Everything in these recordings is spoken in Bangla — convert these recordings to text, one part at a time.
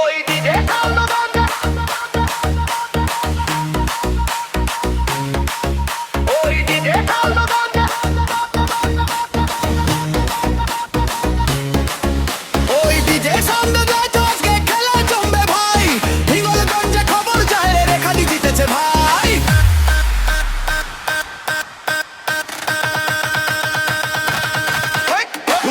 ওই ডিজে সাউন্ড বাজে, ওই ডিজে সাউন্ড বাজে, ওই ডিজে সাউন্ড বাজে, আজকে খেলা জমবে ভাই, হিঙ্গলগঞ্জে খবর যায় রেখাদি জিতেছে ভাই।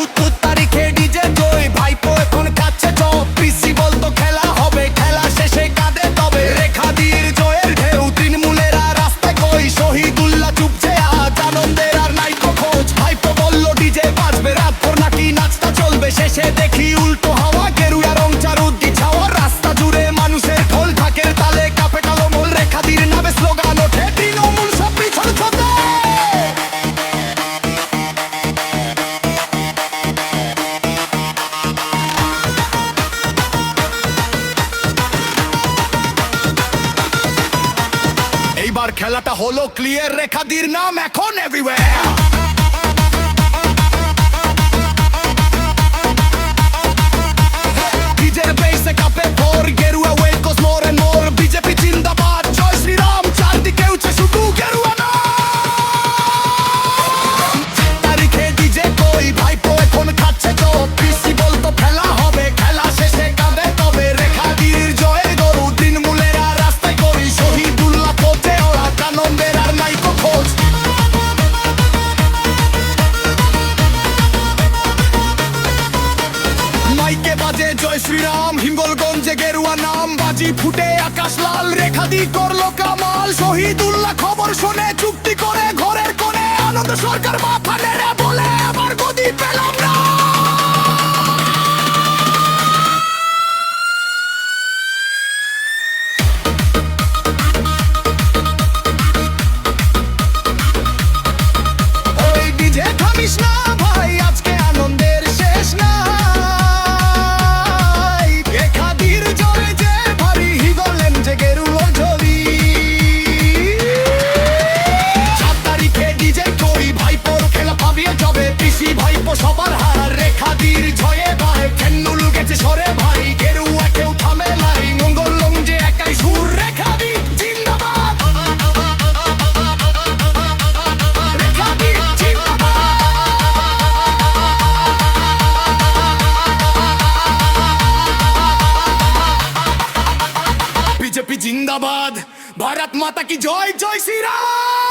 উত্তর তারিখে ডিজে জয়, ভাইপো এখন কাছে চপ, পিসি বলতো খেলা হবে, খেলা শেষে কাঁদে তবে, রেখাদির জয়ের ঢেউ, তৃণমূলেরা রাস্তায় কই, শহীদুল্লাহ চুপছে আজ, আনন্দের আর নাই তো খোঁজ, ভাইপো বলল ডিজে বাজবে, রাত ভর নাকি নাচটা চলবে, শেষে দেখি উল্টো হাওয়া, গেরুয়া রং চারুদ্দি ছাওয়া, রাস্তা জুড়ে মানুষের ঢোল ঢাকের তালে, কাপে কালো মোল, রেখাদির নামে স্লোগান ওঠে, তৃণমূল সব পিছন ছোটে। এইবার খেলাটা হলো ক্লিয়ার, রেখাদির নাম এখন এভরিওয়্যার। ডিজের বেসে কাঁপে ভোর, গেরুয়া well goes more and more, BJP জিন্দাবাদ, জয় শ্রীরাম, চারদিকে উঠছে শুধু গেরুয়া নাম। তারিখে ডিজে কই, ভাইপো এখন খাচ্ছে চপ, পিসি বলতো খেলা হবে, খেলা শেষে কাঁদে তবে, রেখাদির জয়ের গরু, তৃণমূলেরা রাস্তায় কই, শহীদুল্লাহ পথে ওরা, আনন্দের আর নাই তো খোঁজ। মাইকে বাজে জয় শ্রীরাম, হিঙ্গলগঞ্জে গেরুয়া নাম, বাজি ফুটে আকাশ লাল, রেখাদি করলো কামাল, শহীদুল্লাহ খবর শুনে চুক্তি করে ঘরের কোণে, আনন্দ সরকার মাথা নেড়ে বলে আবার গদি পেলাম না। ওই ডিজে থামিস না ভাই, আজকে আনন্দের শেষ নাই, রেখাদির জয় যে ভারী, হিঙ্গলগঞ্জে গেরুয়া ঝরি। 7 তারিখে ডিজে কই, ভাইপোর খেলা পাবিয়ে যাবে, পিসি ভাইপো সবার হার, রেখাদির জয়ে ভাই, খেন্নুল গেছে সরে ভাই, গেরুয়া কেউ থামে নাই, হিঙ্গলগঞ্জে একাই সুর, রেখাদি জিন্দাবাদ, রেখাদি জিন্দাবাদ, বিজেপি জিন্দাবাদ, ভারত মাতা কি জয়, জয় শ্রীরাম।